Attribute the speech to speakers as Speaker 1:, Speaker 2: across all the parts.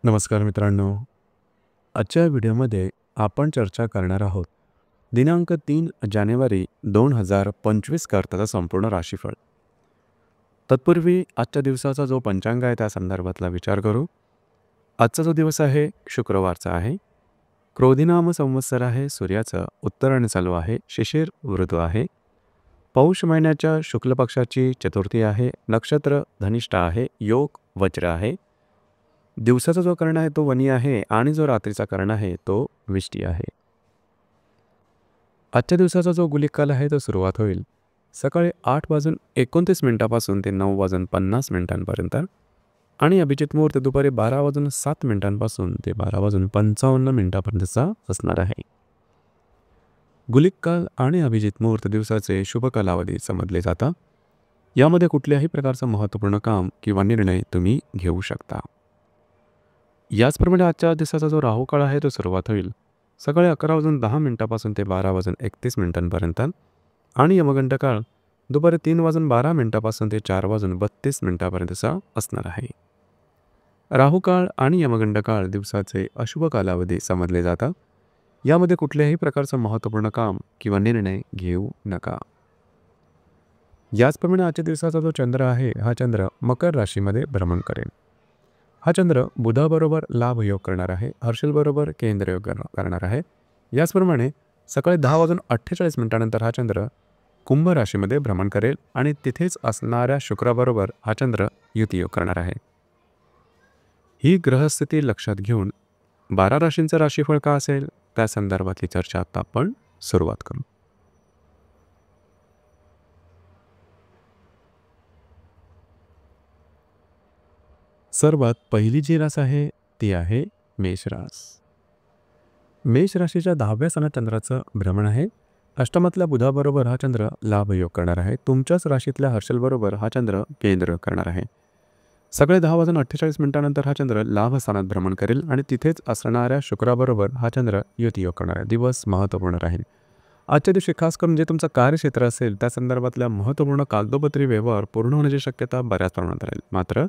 Speaker 1: नमस्कार मित्रांनो. आजच्या व्हिडिओमध्ये आपण चर्चा करणार आहोत दिनांक 3 जानेवारी 2025 करताचा संपूर्ण राशीफळ. तत्पूर्वी आजच्या दिवसाचा जो पंचांग आहे त्या संदर्भातला विचार करू. आजचा जो दिवस आहे शुक्रवारचा आहे. क्रोधिनाम संवत्सर आहे. सूर्याचं उत्तरायण चालू आहे. शिशिर ऋतू आहे. पौष महिन्याच्या शुक्ल पक्षाची चतुर्थी आहे. नक्षत्र धनिष्ठा आहे. योग वज्र आहे. दिवसाचा जो कर्ण आहे तो वनी आहे आणि जो रात्रीचा कर्ण आहे तो विष्टी आहे. आजच्या दिवसाचा जो गुलिक काल आहे तो सुरुवात होईल सकाळी 8:29 ते 9:50 आणि अभिजित मुहूर्त दुपारी 12:07 ते 12:55 असणार आहे. गुलिक काल आणि अभिजित मुहूर्त दिवसाचे शुभ कालावधी समजले जातात. यामध्ये कुठल्याही प्रकारचं महत्त्वपूर्ण काम किंवा निर्णय तुम्ही घेऊ शकता. याचप्रमाणे आजच्या दिवसाचा जो राहू काळ आहे तो सुरुवात होईल सकाळी 11:10 ते 12:31 आणि यमगंड काळ दुपारी 3:12 ते 4:32 असणार आहे. राहू काळ आणि यमगंड काळ दिवसाचे अशुभ कालावधी समजले जातात. यामध्ये कुठल्याही प्रकारचं महत्त्वपूर्ण काम किंवा निर्णय घेऊ नका. याचप्रमाणे आजच्या दिवसाचा जो चंद्र आहे हा चंद्र मकर राशीमध्ये भ्रमण करेल. हा चंद्र बुधाबरोबर लाभ योग करणार आहे. हर्षलबरोबर केंद्र योग करणार आहे. याचप्रमाणे सकाळी 10:48 हा चंद्र कुंभ राशीमध्ये भ्रमण करेल आणि तिथेच असणाऱ्या शुक्राबरोबर हा चंद्र युती योग करणार आहे. ही ग्रहस्थिती लक्षात घेऊन 12 राशींचं राशीफळ का असेल त्या संदर्भातली चर्चा आता आपण सुरुवात करू. सर्वात पहिली जी रास आहे ती आहे मेषरास. मेष राशीच्या 10व्या स्थानात चंद्राचं भ्रमण आहे. अष्टमातल्या बुधाबरोबर हा चंद्र लाभ योग करणार आहे. तुमच्याच राशीतल्या हर्षलबरोबर हा चंद्र केंद्र करणार आहे. सकाळी 10:48 हा चंद्र लाभ स्थानात भ्रमण करेल आणि तिथेच असणाऱ्या शुक्राबरोबर हा चंद्र युती योग करणार आहे. दिवस महत्त्वपूर्ण राहील. आजच्या दिवशी खास करून जे तुमचं कार्यक्षेत्र असेल त्या संदर्भातल्या महत्त्वपूर्ण कागदोपत्री व्यवहार पूर्ण होण्याची शक्यता बऱ्याच प्रमाणात राहील. मात्र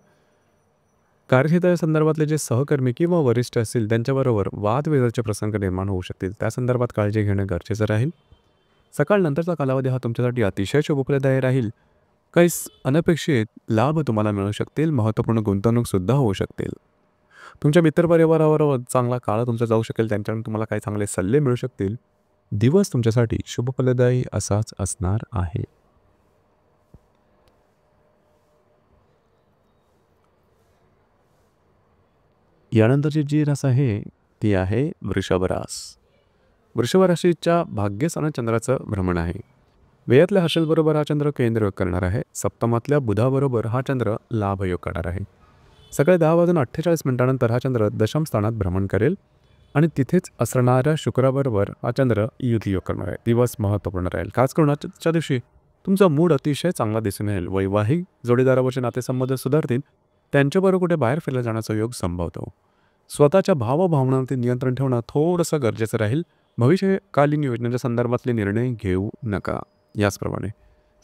Speaker 1: कार्यक्षेत्राच्या संदर्भातले जे सहकर्मी किंवा वरिष्ठ असतील त्यांच्याबरोबर वादविवादाचे प्रसंग निर्माण होऊ शकतील. त्या संदर्भात काळजी घेणं गरजेचं राहील. सकाळ नंतरचा कालावधी हा तुमच्यासाठी अतिशय शुभप्रदायी राहील. काही अनपेक्षित लाभ तुम्हाला मिळू शकतील. महत्त्वपूर्ण गुंतवणूकसुद्धा होऊ शकतील. तुमच्या मित्रपरिवाराबरोबर चांगला काळ तुमचा जाऊ शकेल. त्यांच्याकडून तुम्हाला काही चांगले सल्ले मिळू शकतील. दिवस तुमच्यासाठी शुभफलदायी असाच असणार आहे. यानंतरची जी रास आहे ती आहे वृषभ रास. वृषभ राशीच्या भाग्यस्थानात चंद्राचं भ्रमण आहे. व्ययातल्या हर्षलबरोबर हा चंद्र केंद्र योग करणार आहे. सप्तमातल्या बुधाबरोबर हा चंद्र लाभ योग करणार आहे. सकाळी 10:48 हा चंद्र दशम स्थानात भ्रमण करेल आणि तिथेच असणाऱ्या शुक्राबरोबर हा चंद्र युती योग करणार आहे. दिवस महत्त्वपूर्ण राहील. खास करून आजच्या दिवशी तुमचा मूड अतिशय चांगला दिसून येईल. वैवाहिक जोडीदारावरचे नातेसंबंध सुधारतील. त्यांच्याबरोबर कुठे बाहेर फिरला जाण्याचा योग संभवतो. स्वतःच्या भावभावनांवरती नियंत्रण ठेवणं थोडंसं गरजेचं राहील. भविष्यकालीन योजनेच्या संदर्भातले निर्णय घेऊ नका. याचप्रमाणे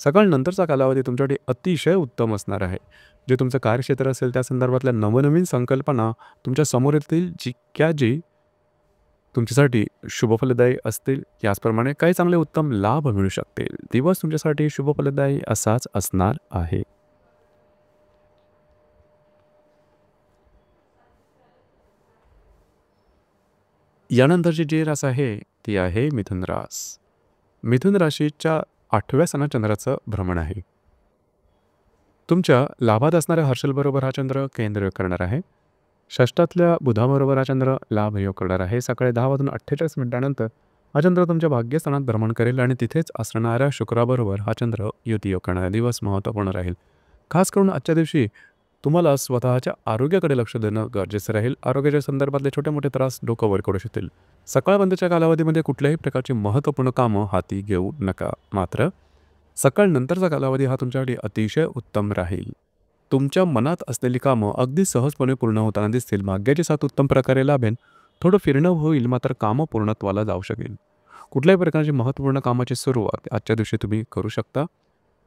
Speaker 1: सकाळ नंतरचा कालावधी तुमच्यासाठी अतिशय उत्तम असणार आहे. जे तुमचं कार्यक्षेत्र असेल त्या संदर्भातल्या नवनवीन संकल्पना तुमच्या समोर येतील जी तुमच्यासाठी शुभफलदायी असतील. याचप्रमाणे काही चांगले उत्तम लाभ मिळू शकतील. दिवस तुमच्यासाठी शुभफलदायी असाच असणार आहे. यानंतरची जी रास आहे ती आहे मिथुन रास. मिथुन राशीच्या 8व्या स्थानात चंद्राचं भ्रमण आहे. तुमच्या लाभात असणाऱ्या हर्षलबरोबर हा चंद्र केंद्र योग करणार आहे. षष्ठातल्या बुधाबरोबर हा चंद्र लाभ योग करणार आहे. सकाळी 10:48 हा चंद्र तुमच्या भाग्यस्थानात भ्रमण करेल आणि तिथेच असणाऱ्या शुक्राबरोबर हा चंद्र युती योग करणार आहे. दिवस महत्त्वपूर्ण राहील. खास करून आजच्या दिवशी तुम्हाला स्वतःच्या आरोग्याकडे लक्ष देणं गरजेचं राहील. आरोग्याच्या संदर्भातले छोटे मोठे त्रास डोकं वर करू शकतील. सकाळबंदच्या कालावधीमध्ये कुठल्याही प्रकारची महत्त्वपूर्ण कामं हाती घेऊ नका. मात्र सकाळ नंतरचा कालावधी हा तुमच्यासाठी अतिशय उत्तम राहील. तुमच्या मनात असलेली कामं अगदी सहजपणे पूर्ण होताना दिसतील. भाग्याची साथ उत्तम प्रकारे लाभेल. थोडं फिरणं होईल मात्र कामं पूर्णत्वाला जाऊ शकेल. कुठल्याही प्रकारची महत्त्वपूर्ण कामाची सुरुवात आजच्या दिवशी तुम्ही करू शकता.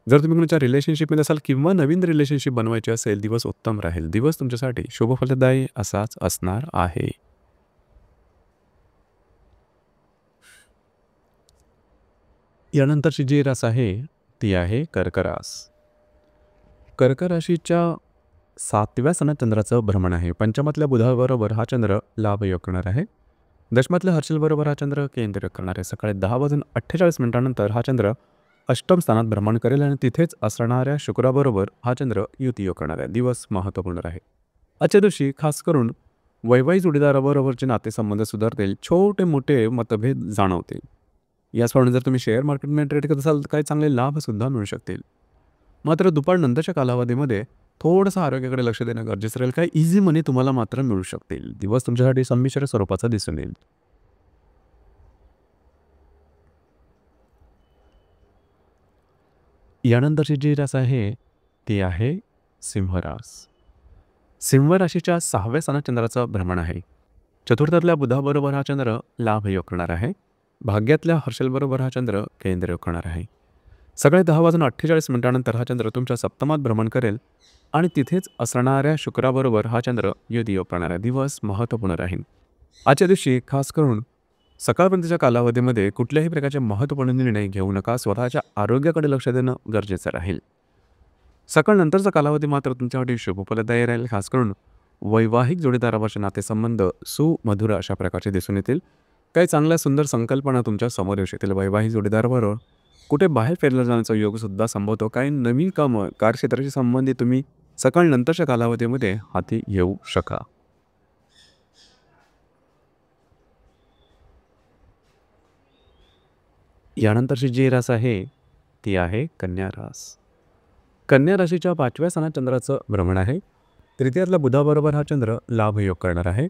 Speaker 1: जर तुम्ही कोणाच्या रिलेशनशिपमध्ये असाल किंवा नवीन रिलेशनशिप बनवायची असेल, दिवस उत्तम राहील. दिवस तुमच्यासाठी शुभफलदायी असाच असणार आहे. यानंतरची जी रास आहे ती आहे कर्क रास. कर्क राशीच्या 7व्या सणात चंद्राचं भ्रमण आहे. पंचमातल्या बुधाबरोबर हा चंद्र लाभयोग करणार आहे. दशमातल्या हर्षलबरोबर हा चंद्र केंद्र करणार आहे. सकाळी 10:48 नंतर हा चंद्र अष्टम स्थानात भ्रमण करेल आणि तिथेच असणाऱ्या शुक्राबरोबर हा चंद्र युतियोग करणार आहे. दिवस महत्त्वपूर्ण आहे. आजच्या दिवशी खास करून वैवाहिक जोडीदाराबरोबरचे नातेसंबंध सुधारतील. छोटे मोठे मतभेद जाणवतील. याचप्रमाणे जर तुम्ही शेअर मार्केटमध्ये ट्रेड करत असाल तर काही चांगले लाभसुद्धा मिळू शकतील. मात्र दुपारनंतरच्या कालावधीमध्ये थोडंसं आरोग्याकडे लक्ष देणं गरजेचं राहील. काही इझी मनी तुम्हाला मात्र मिळू शकतील. दिवस तुमच्यासाठी संमिश्र स्वरूपाचा दिसून येईल. यानंतरची जी रास आहे ती आहे सिंह रास. सिंह राशीच्या 6व्या स्थानात चंद्राचं भ्रमण आहे. चतुर्थातल्या बुधाबरोबर हा चंद्र लाभयोग करणार आहे. भाग्यातल्या हर्षलबरोबर हा चंद्र केंद्रयोग करणार आहे. सकाळी 10:48 नंतर हा चंद्र तुमच्या सप्तमात भ्रमण करेल आणि तिथेच असणाऱ्या शुक्राबरोबर हा चंद्र युतियोग करणार आहे. दिवस महत्त्वपूर्ण राहील. आजच्या दिवशी खास करून सकाळपर्यंतच्या कालावधीमध्ये कुठल्याही प्रकारचे महत्त्वपूर्ण निर्णय घेऊ नका. स्वतःच्या आरोग्याकडे लक्ष देणं गरजेचं राहील. सकाळनंतरचा कालावधी मात्र तुमच्यासाठी शुभफलदायी राहील. खास करून वैवाहिक जोडीदारावरचे नातेसंबंध सुमधुर अशा प्रकारचे दिसून येतील. काही चांगल्या सुंदर संकल्पना तुमच्या समोर येऊ शकतील. वैवाहिक जोडीदाराबरोबर कुठे बाहेर फिरला जाण्याचा योगसुद्धा संभवतो. काही नवीन कामं कार्यक्षेत्राशी संबंधित तुम्ही सकाळनंतरच्या कालावधीमध्ये हाती येऊ शका. यानंतरची जी रास आहे ती आहे कन्या रास. कन्या राशीच्या 5व्या स्थानात चंद्राचं भ्रमण आहे. तृतीयातल्या बुधाबरोबर हा चंद्र लाभयोग करणार आहे.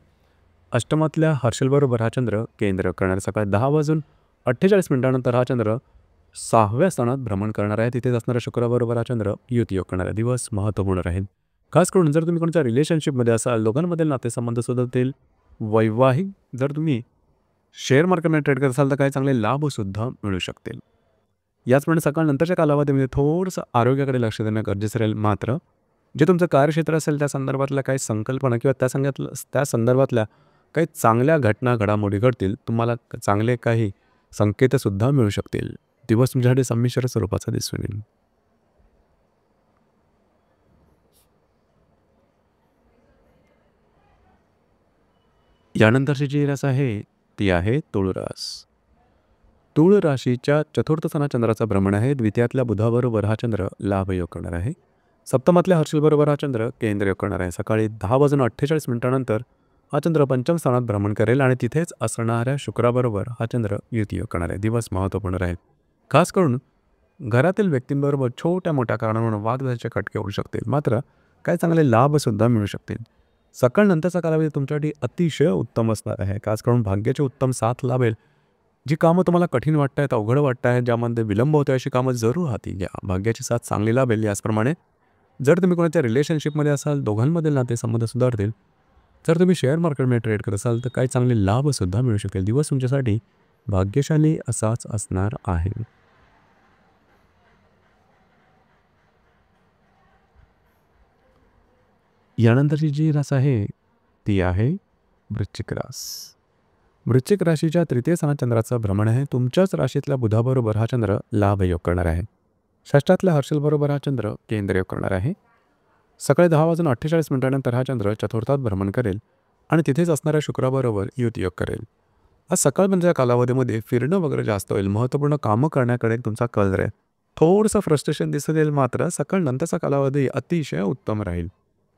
Speaker 1: अष्टमातल्या हर्षलबरोबर हा चंद्र केंद्र करणार. सकाळी 10:48 नंतर हा चंद्र 6व्या स्थानात भ्रमण करणार आहे. तिथेच असणाऱ्या शुक्राबरोबर हा चंद्र युतियोग करणार आहे. दिवस महत्त्वपूर्ण राहील. खास करून जर तुम्ही कोणाच्या रिलेशनशिपमध्ये असाल, दोघांमधील नातेसंबंध सुधारतील. वैवाहिक जर तुम्ही शेअर मार्केटमध्ये ट्रेड करत असाल तर काही चांगले लाभसुद्धा मिळू शकतील. याचप्रमाणे सकाळनंतरच्या कालावधीमध्ये थोडंसं आरोग्याकडे लक्ष देणं गरजेचं राहील. मात्र जे तुमचं कार्यक्षेत्र असेल त्या संदर्भातल्या काही संकल्पना किंवा त्या संदर्भातल्या काही चांगल्या घटना घडामोडी घडतील. तुम्हाला चांगले काही संकेतसुद्धा मिळू शकतील. दिवस तुमच्यासाठी संमिश्र स्वरूपाचा दिसून येईल. यानंतरची जी रास आहे ती आहे तुळ रास. तुळ राशीच्या चतुर्थ स्थानात चंद्राचं भ्रमण आहे. द्वितीयातल्या बुधाबरोबर हा चंद्र लाभयोग करणार आहे. सप्तमातल्या हर्षलबरोबर हा चंद्र केंद्रयोग करणार आहे. सकाळी 10:48 नंतर हा चंद्र पंचम स्थानात भ्रमण करेल आणि तिथेच असणाऱ्या शुक्राबरोबर हा चंद्र युतियोग करणार आहे. दिवस महत्त्वपूर्ण राहील. खास करून घरातील व्यक्तींबरोबर छोट्या मोठ्या कारणावरून वादविवादाचे खटके होऊ शकतील. मात्र काही चांगले लाभसुद्धा मिळू शकतील. सकाळनंतरचा कालावधी तुमच्यासाठी अतिशय उत्तम असणार आहे. खास करून भाग्याची उत्तम साथ लाभेल. जी कामं तुम्हाला कठीण वाटत आहेत, अवघड वाटत आहेत, ज्यामध्ये विलंब होतो अशी कामं जरूर हाती घ्या. भाग्याची साथ चांगली लाभेल. याचप्रमाणे जर तुम्ही कोणाच्या रिलेशनशिपमध्ये असाल, दोघांमधील नातेसंबंध सुधारतील. जर तुम्ही शेअर मार्केटमध्ये ट्रेड करत असाल तर काही चांगले लाभसुद्धा मिळू शकेल. दिवस तुमच्यासाठी भाग्यशाली असाच असणार आहे. यानंतरची जी रास आहे ती आहे वृश्चिक रास. वृश्चिक राशीच्या तृतीय स्थानात चंद्राचं भ्रमण आहे. तुमच्याच राशीतल्या बुधाबरोबर हा चंद्र लाभयोग करणार आहे. षष्ठातल्या हर्षलबरोबर हा चंद्र केंद्रयोग करणार आहे. सकाळी 10:48 नंतर हा चंद्र चतुर्थात भ्रमण करेल आणि तिथेच असणाऱ्या शुक्राबरोबर युतियोग करेल. आज सकाळपर्यंतच्या कालावधीमध्ये फिरणं वगैरे जास्त होईल. महत्त्वपूर्ण कामं करण्याकडे तुमचा कल राहील. थोडंसं फ्रस्ट्रेशन दिसून येईल. मात्र सकाळनंतरचा कालावधी अतिशय उत्तम राहील.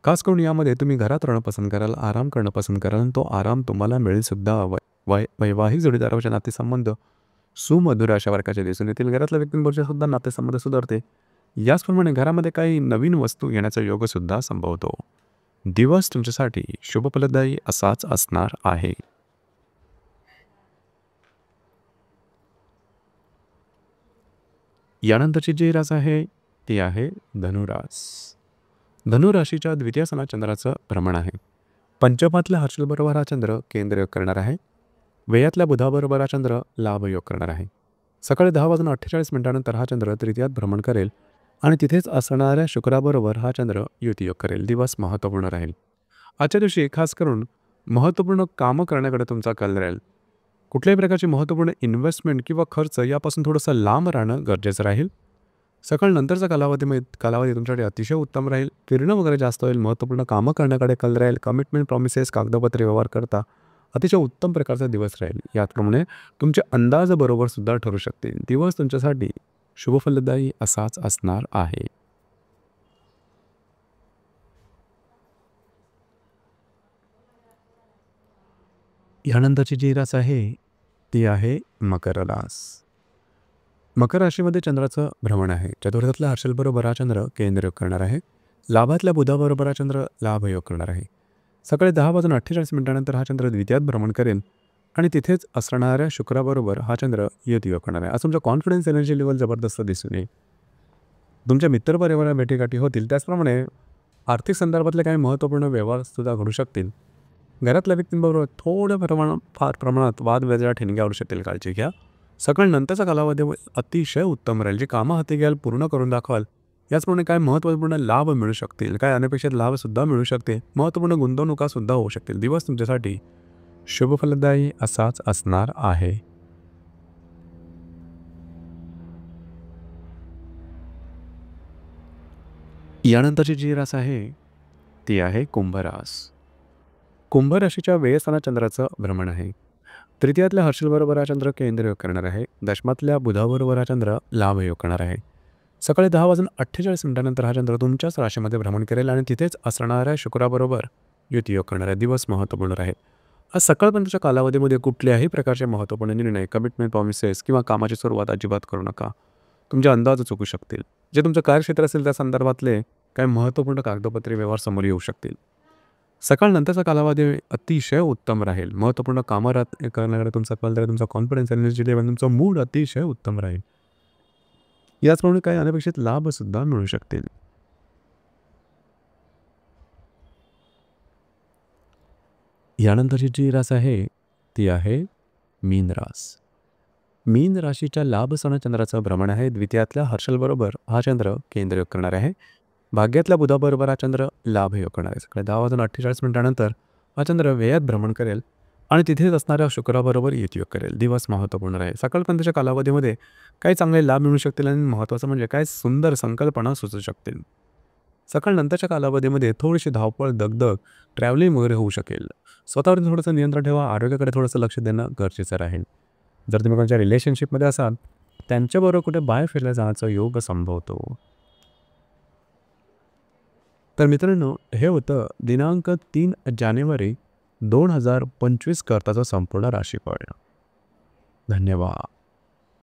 Speaker 1: खास करून यामध्ये तुम्ही घरात राहणं पसंत कराल, आराम करणं पसंत कराल आणि तो आराम तुम्हाला मिळेल सुद्धा. वैवाहिक जोडीदाराचे नातेसंबंध सुमधुर अशा प्रकारचे दिसून येतील. घरातल्या व्यक्तींबरोबर सुद्धा नातेसंबंध सुधारते. याचप्रमाणे घरामध्ये काही नवीन वस्तू येण्याचा योगसुद्धा संभवतो. दिवस तुमच्यासाठी शुभफलदायी असाच असणार आहे. यानंतरची जी रास आहे ती आहे धनुरास. धनुराशीच्या द्वितीय स्थानात चंद्राचं भ्रमण आहे. पंचमातल्या हर्षलबरोबर हा चंद्र केंद्रयोग करणार आहे. व्ययातल्या बुधाबरोबर हा चंद्र लाभयोग करणार आहे. सकाळी 10:48 नंतर हा चंद्र तृतीयात भ्रमण करेल आणि तिथेच असणाऱ्या शुक्राबरोबर हा चंद्र युतियोग करेल. दिवस महत्त्वपूर्ण राहील. आजच्या दिवशी खास करून महत्त्वपूर्ण कामं करण्याकडे तुमचा कल राहील. कुठल्याही प्रकारची महत्त्वपूर्ण इन्व्हेस्टमेंट किंवा खर्च यापासून थोडंसं लांब राहणं गरजेचं राहील. सकाळ नंतरचा कालावधी तुमच्यासाठी अतिशय उत्तम राहील. फिरणं वगैरे जास्त होईल. महत्त्वपूर्ण कामं करण्याकडे कल राहील. कमिटमेंट, प्रॉमिसेस, कागदपत्रे व्यवहार करता अतिशय उत्तम प्रकारचा दिवस राहील. याचप्रमाणे तुमचे अंदाज बरोबर सुद्धा ठरू शकतील. दिवस तुमच्यासाठी शुभफलदायी असाच असणार आहे. यानंतरची जी रास आहे ती आहे मकर रास. मकर राशीमध्ये चंद्राचं भ्रमण आहे. चतुर्थातल्या हर्षलबरोबर हा चंद्र केंद्रयोग करणार आहे. लाभातल्या बुधाबरोबर हा चंद्र लाभयोग करणार आहे. सकाळी 10:48 हा चंद्र द्वितीयात भ्रमण करेल आणि तिथेच असणाऱ्या शुक्राबरोबर हा चंद्र युतियोग करणार आहे. आज तुमचा कॉन्फिडन्स एनर्जी लेवल जबरदस्त दिसून येईल. तुमच्या मित्रपरिवाराला भेटीगाठी होतील. त्याचप्रमाणे आर्थिक संदर्भातले काही महत्त्वपूर्ण व्यवहारसुद्धा घडू शकतील. घरातल्या व्यक्तींबरोबर फार प्रमाणात वादविवादाच्या ठिणग्या उडू शकतील. काळजी घ्या. सकाळ नंतरचा कालावधी अतिशय उत्तम राहील. जी कामं हाती घ्याल पूर्ण करून दाखवाल. याचप्रमाणे काय महत्त्वपूर्ण लाभ मिळू शकतील. काय अनपेक्षित लाभसुद्धा मिळू शकते. महत्त्वपूर्ण गुंतवणुकासुद्धा होऊ शकतील. दिवस तुमच्यासाठी शुभफलदायी असाच असणार आहे. यानंतरची जी रास आहे ती आहे कुंभरास. कुंभ राशीच्या वेळस्थानात चंद्राचं भ्रमण आहे. तृतीयातल्या हर्षलबरोबर हा चंद्र केंद्रयोग करणार आहे. दशमातल्या बुधाबरोबर हा चंद्र लाभयोग करणार आहे. सकाळी 10:48 हा चंद्र तुमच्याच राशीमध्ये भ्रमण करेल आणि तिथेच असणाऱ्या शुक्राबरोबर युतियोग करणार आहे. दिवस महत्त्वपूर्ण राहील. आज सकाळपर्यंतच्या कालावधीमध्ये कुठल्याही प्रकारचे महत्त्वपूर्ण निर्णय, कमिटमेंट, प्रॉमिसेस किंवा कामाची सुरुवात अजिबात करू नका. तुमचे अंदाज चुकू शकतील. जे तुमचं कार्यक्षेत्र असेल त्या संदर्भातले काही महत्त्वपूर्ण कागदपत्रे व्यवहार समोर येऊ शकतील. सकाळ नंतरचा कालावधी अतिशय उत्तम राहील. महत्त्वपूर्ण कामं करण्याकडे तुमचा कल राहील. तुमचा कॉन्फिडन्स, एनर्जी लेवल, तुमचा मूड अतिशय उत्तम राहील. याचप्रमाणे काही अनपेक्षित लाभसुद्धा मिळू शकतील. यानंतरची जी रास आहे ती आहे मीन रास. मीन राशीच्या लाभस्थानात चंद्राचं भ्रमण आहे. द्वितीयातल्या हर्षलबरोबर हा चंद्र केंद्रयोग करणार आहे. भाग्यातल्या बुधाबरोबर हा चंद्र लाभयोग करणार आहे. सकाळी 10:48 हा चंद्र व्ययात भ्रमण करेल आणि तिथेच असणाऱ्या शुक्राबरोबर युतियोग करेल. दिवस महत्त्वपूर्ण राहील. सकाळपर्यंतच्या कालावधीमध्ये काही चांगले लाभ मिळू शकतील आणि महत्त्वाचं म्हणजे काही सुंदर संकल्पना सुचू शकतील. सकाळ नंतरच्या कालावधीमध्ये थोडीशी धावपळ, दगदग, ट्रॅव्हलिंग वगैरे होऊ शकेल. स्वतःवर थोडंसं नियंत्रण ठेवा. आरोग्याकडे थोडंसं लक्ष देणं गरजेचं राहील. जर तुम्ही कोणत्या रिलेशनशिपमध्ये असाल त्यांच्याबरोबर कुठे बाहेर फिरल्या जाण्याचा योग संभवतो. तर मित्रांनो, हे होतं दिनांक 3 जानेवारी 2025 करताचं संपूर्ण राशीफळ. धन्यवाद.